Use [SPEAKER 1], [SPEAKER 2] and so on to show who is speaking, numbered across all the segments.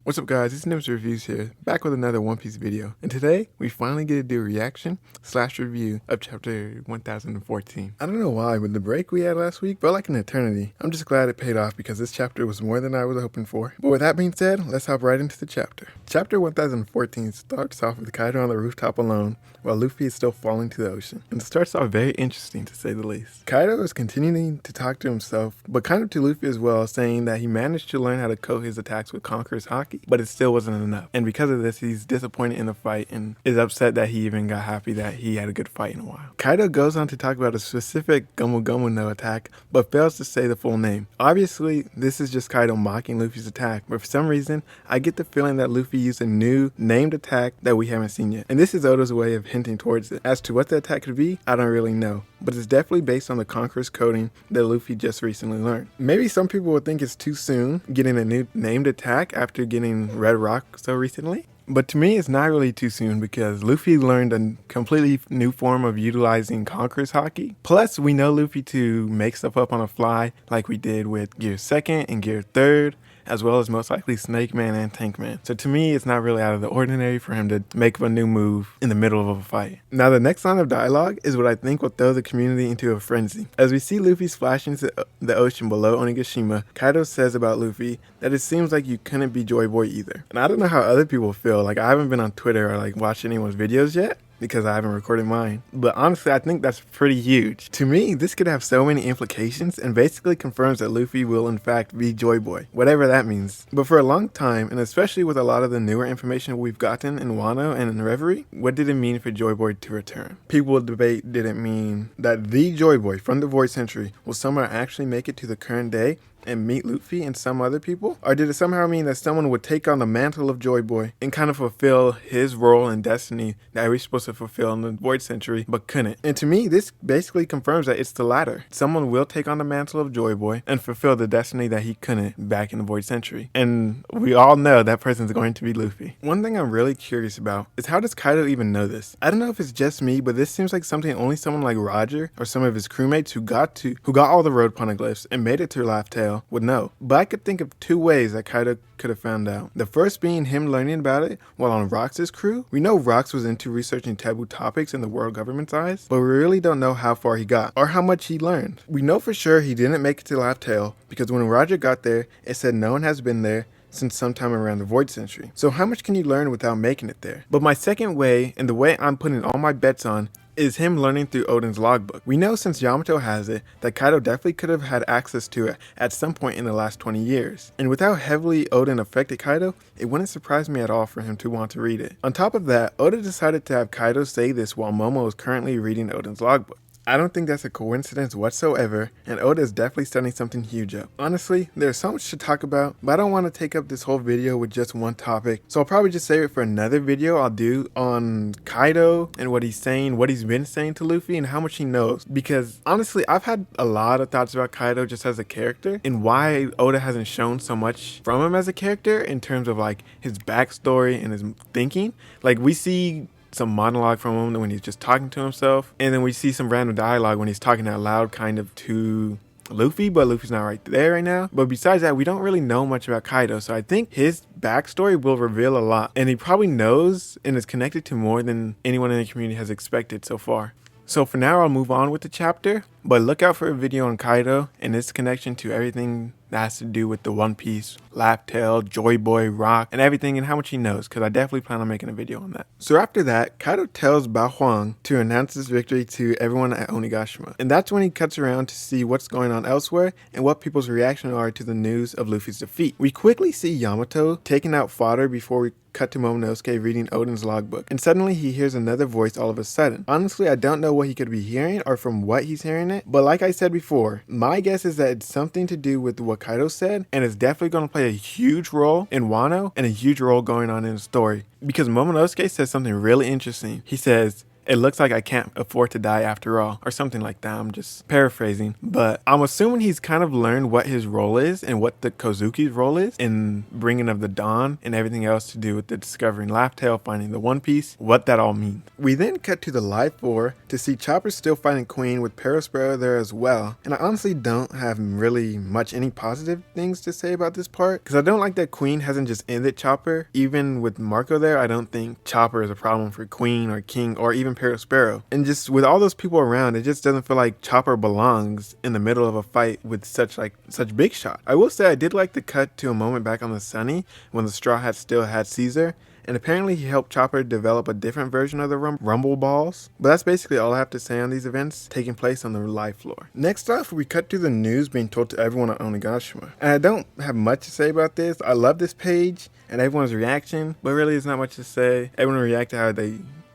[SPEAKER 1] What's up guys, it's Nims Reviews here, back with another One Piece video. And today, we finally get to do a reaction / review of chapter 1014. I don't know why, but the break we had last week felt like an eternity. I'm just glad it paid off because this chapter was more than I was hoping for. But with that being said, let's hop right into the chapter. Chapter 1014 starts off with Kaido on the rooftop alone, while Luffy is still falling to the ocean. And it starts off very interesting to say the least. Kaido is continuing to talk to himself, but kind of to Luffy as well, saying that he managed to learn how to coat his attacks with Conqueror's Haki, but it still wasn't enough. And because of this, he's disappointed in the fight and is upset that he even got happy that he had a good fight in a while. Kaido goes on to talk about a specific Gomu Gomu no attack, but fails to say the full name. Obviously, this is just Kaido mocking Luffy's attack, but for some reason, I get the feeling that Luffy used a new named attack that we haven't seen yet. And this is Oda's way of hinting towards it. As to what the attack could be, I don't really know, but it's definitely based on the Conqueror's coding that Luffy just recently learned. Maybe some people would think it's too soon getting a new named attack after getting Red Rock so recently. But to me, it's not really too soon because Luffy learned a completely new form of utilizing Conqueror's Haki. Plus, we know Luffy to make stuff up on the fly like we did with Gear 2nd and Gear 3rd, as well as most likely Snake Man and Tank Man. So to me, it's not really out of the ordinary for him to make up a new move in the middle of a fight. Now the next line of dialogue is what I think will throw the community into a frenzy. As we see Luffy splashing into the ocean below Onigashima, Kaido says about Luffy that it seems like you couldn't be Joyboy either. And I don't know how other people feel, like I haven't been on Twitter or like watched anyone's videos yet, because I haven't recorded mine. But honestly, I think that's pretty huge. To me, this could have so many implications and basically confirms that Luffy will in fact be Joyboy, whatever that means. But for a long time, and especially with a lot of the newer information we've gotten in Wano and in Reverie, what did it mean for Joyboy to return? People will debate, did it mean that the Joyboy from the Void Century will somehow actually make it to the current day and meet Luffy and some other people? Or did it somehow mean that someone would take on the mantle of Joyboy and kind of fulfill his role and destiny that he was supposed to fulfill in the Void Century but couldn't? And to me, this basically confirms that it's the latter. Someone will take on the mantle of Joyboy and fulfill the destiny that he couldn't back in the Void Century. And we all know that person's going to be Luffy. One thing I'm really curious about is how does Kaido even know this? I don't know if it's just me, but this seems like something only someone like Roger or some of his crewmates who got all the road poneglyphs and made it to Laugh Tale would know. But I could think of two ways that Kaido could have found out. The first being him learning about it while on Rox's crew. We know Rox was into researching taboo topics in the world government's eyes, but we really don't know how far he got or how much he learned. We know for sure he didn't make it to Laugh Tale because when Roger got there, it said no one has been there since sometime around the Void Century. So how much can you learn without making it there? But my second way, and the way I'm putting all my bets on, is him learning through Oden's logbook. We know since Yamato has it, that Kaido definitely could have had access to it at some point in the last 20 years. And with how heavily Oden affected Kaido, it wouldn't surprise me at all for him to want to read it. On top of that, Oda decided to have Kaido say this while Momo is currently reading Oden's logbook. I don't think that's a coincidence whatsoever, and Oda is definitely setting something huge up. Honestly, there's so much to talk about, but I don't want to take up this whole video with just one topic, so I'll probably just save it for another video I'll do on Kaido and what he's saying, what he's been saying to Luffy, and how much he knows. Because honestly, I've had a lot of thoughts about Kaido just as a character, and why Oda hasn't shown so much from him as a character in terms of like his backstory and his thinking. Like we see some monologue from him when he's just talking to himself, and then we see some random dialogue when he's talking out loud kind of to Luffy, but Luffy's not right there right now. But besides that, we don't really know much about Kaido, so I think his backstory will reveal a lot, and he probably knows and is connected to more than anyone in the community has expected so far. So for now, I'll move on with the chapter, but look out for a video on Kaido and its connection to everything that has to do with the One Piece, Laugh Tale, Joyboy, Rock, and everything, and how much he knows, because I definitely plan on making a video on that. So after that, Kaido tells Bao Huang to announce his victory to everyone at Onigashima. And that's when he cuts around to see what's going on elsewhere and what people's reactions are to the news of Luffy's defeat. We quickly see Yamato taking out fodder before we cut to Momonosuke reading Oden's logbook, and suddenly he hears another voice all of a sudden. Honestly, I don't know what he could be hearing or from what he's hearing it, but like I said before, my guess is that it's something to do with what Kaido said, and it's definitely going to play a huge role in Wano and a huge role going on in the story. Because Momonosuke says something really interesting. He says, it looks like I can't afford to die after all, or something like that. I'm just paraphrasing, but I'm assuming he's kind of learned what his role is and what the Kozuki's role is in bringing of the dawn and everything else to do with the discovering Laugh Tale, finding the One Piece, what that all means. We then cut to the live 4 to see Chopper still fighting Queen with Perospero there as well, and I honestly don't have really much any positive things to say about this part, because I don't like that Queen hasn't just ended Chopper. Even with Marco there, I don't think Chopper is a problem for Queen or King or even Perospero. And just with all those people around, it just doesn't feel like Chopper belongs in the middle of a fight with such big shot. I will say I did like the cut to a moment back on the Sunny when the Straw Hat still had Caesar, and apparently he helped Chopper develop a different version of the Rumble Balls. But that's basically all I have to say on these events taking place on the live floor. Next off, we cut to the news being told to everyone on Onigashima. And I don't have much to say about this. I love this page and everyone's reaction, but really it's not much to say. Everyone reacted how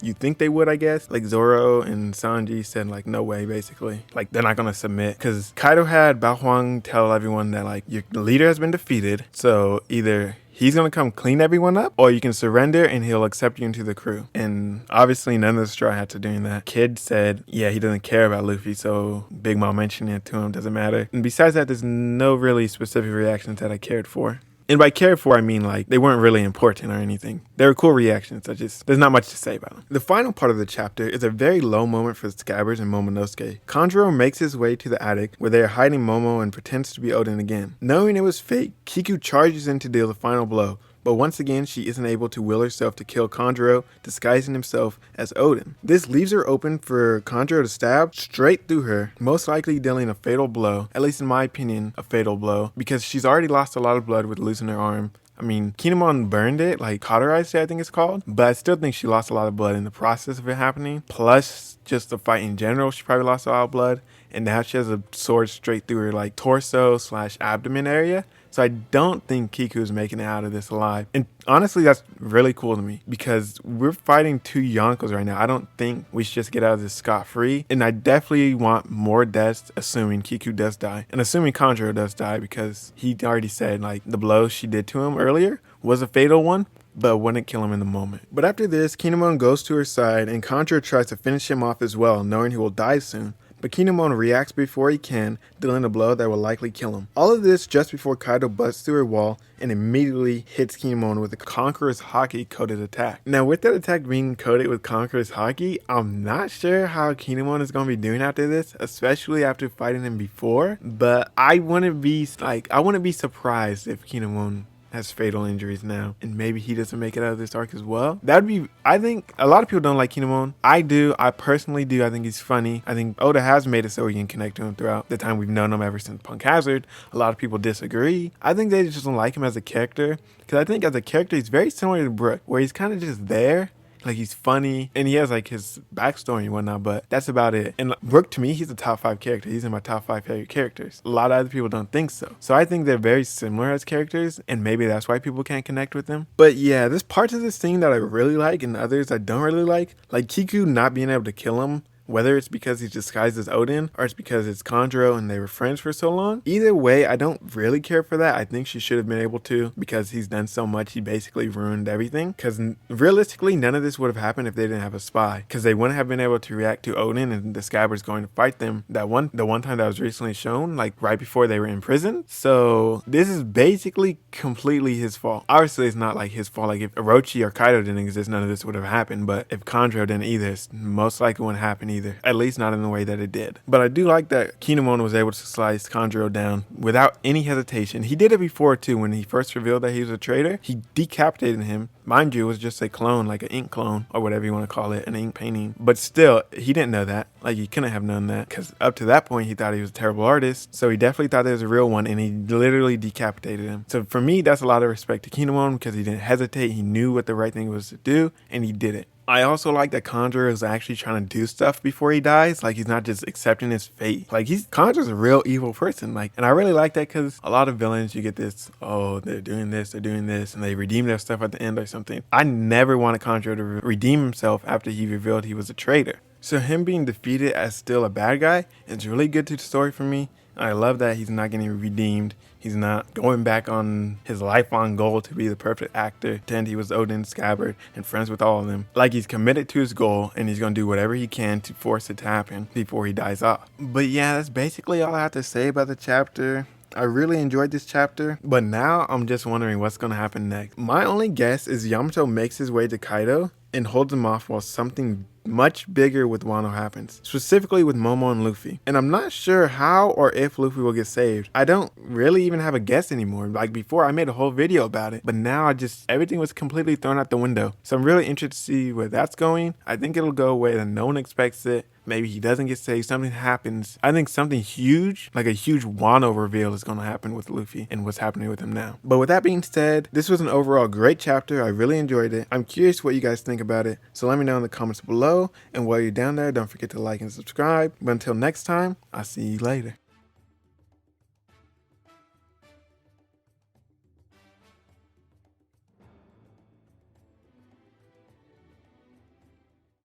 [SPEAKER 1] you think they would, I guess. Like Zoro and Sanji said, like, no way, basically. Like, they're not gonna submit. Because Kaido had Bao Huang tell everyone that, like, your leader has been defeated. So either he's gonna come clean everyone up, or you can surrender and he'll accept you into the crew. And obviously none of the Straw Hats are doing that. Kid said, yeah, he doesn't care about Luffy, so Big Mom mentioning it to him doesn't matter. And besides that, there's no really specific reactions that I cared for. And by cared for, I mean like they weren't really important or anything. They were cool reactions. There's not much to say about them. The final part of the chapter is a very low moment for Scabbers and Momonosuke. Kanjuro makes his way to the attic where they are hiding Momo and pretends to be Oden again. Knowing it was fake, Kiku charges in to deal the final blow. But once again, she isn't able to will herself to kill Kanjuro, disguising himself as Oden. This leaves her open for Kanjuro to stab straight through her, most likely dealing a fatal blow, at least in my opinion, a fatal blow, because she's already lost a lot of blood with losing her arm. I mean, Kinemon burned it, like cauterized it, I think it's called, but I still think she lost a lot of blood in the process of it happening. Plus, just the fight in general, she probably lost a lot of blood, and now she has a sword straight through her like torso/abdomen area. So I don't think Kiku is making it out of this alive. And honestly, that's really cool to me because we're fighting two Yonkos right now. I don't think we should just get out of this scot-free. And I definitely want more deaths, assuming Kiku does die. And assuming Kanjuro does die, because he already said like the blow she did to him earlier was a fatal one, but wouldn't kill him in the moment. But after this, Kinemon goes to her side and Kanjuro tries to finish him off as well, knowing he will die soon. But Kinemon reacts before he can, dealing a blow that will likely kill him. All of this just before Kaido busts through her wall and immediately hits Kinemon with a Conqueror's Haki coated attack. Now with that attack being coated with Conqueror's Haki, I'm not sure how Kinemon is going to be doing after this, especially after fighting him before, but I wouldn't be surprised if Kinemon has fatal injuries now, and maybe he doesn't make it out of this arc as well. That'd be, I think, a lot of people don't like Kinemon. I do. I personally do. I think he's funny. I think Oda has made it so we can connect to him throughout the time we've known him ever since Punk Hazard. A lot of people disagree. I think they just don't like him as a character, because I think as a character, he's very similar to Brook, where he's kind of just there. Like, he's funny, and he has, like, his backstory and whatnot, but that's about it. And Brook, to me, he's a top 5 character. He's in my top 5 favorite characters. A lot of other people don't think so. So I think they're very similar as characters, and maybe that's why people can't connect with them. But yeah, there's parts of this scene that I really like, and others I don't really like. Like, Kiku not being able to kill him, whether it's because he's disguised as Oden or it's because it's Kanjuro and they were friends for so long. Either way, I don't really care for that. I think she should have been able to, because he's done so much. He basically ruined everything, because realistically none of this would have happened if they didn't have a spy, because they wouldn't have been able to react to Oden and the Scabbers going to fight them the one time that was recently shown, like right before they were in prison. So this is basically completely his fault. Obviously it's not like his fault. Like if Orochi or Kaido didn't exist, none of this would have happened, but if Kanjuro didn't either, it's most likely wouldn't happen either, at least not in the way that it did. But I do like that Kinemon was able to slice Kanjuro down without any hesitation. He did it before too. When he first revealed that he was a traitor, he decapitated him. Mind you, it was just a clone, like an ink clone or whatever you want to call it, an ink painting. But still, he didn't know that. Like, he couldn't have known that, because up to that point he thought he was a terrible artist. So he definitely thought there was a real one, and he literally decapitated him. So for me, that's a lot of respect to Kinemon, because he didn't hesitate. He knew what the right thing was to do, and he did it. I also like that Kanjuro is actually trying to do stuff before he dies. Like, he's not just accepting his fate. Like, Kanjuro's a real evil person. Like, and I really like that, because a lot of villains, you get this, oh, they're doing this, and they redeem their stuff at the end or something. I never wanted Kanjuro to redeem himself after he revealed he was a traitor. So him being defeated as still a bad guy is really good to the story for me. I love that he's not getting redeemed. He's not going back on his lifelong goal to be the perfect actor, pretend he was Odin's scabbard and friends with all of them. Like, he's committed to his goal and he's gonna do whatever he can to force it to happen before he dies off. But yeah, that's basically all I have to say about the chapter. I really enjoyed this chapter, but now I'm just wondering what's going to happen next. My only guess is Yamato makes his way to Kaido and holds him off while something much bigger with Wano happens, specifically with Momo and Luffy. And I'm not sure how or if Luffy will get saved. I don't really even have a guess anymore. Like before, I made a whole video about it, but now everything was completely thrown out the window. So I'm really interested to see where that's going. I think it'll go away and no one expects it. Maybe he doesn't get saved, something happens. I think something huge, like a huge Wano reveal is going to happen with Luffy and what's happening with him now. But with that being said, this was an overall great chapter. I really enjoyed it. I'm curious what you guys think about it. So let me know in the comments below. And while you're down there, don't forget to like and subscribe. But until next time, I'll see you later.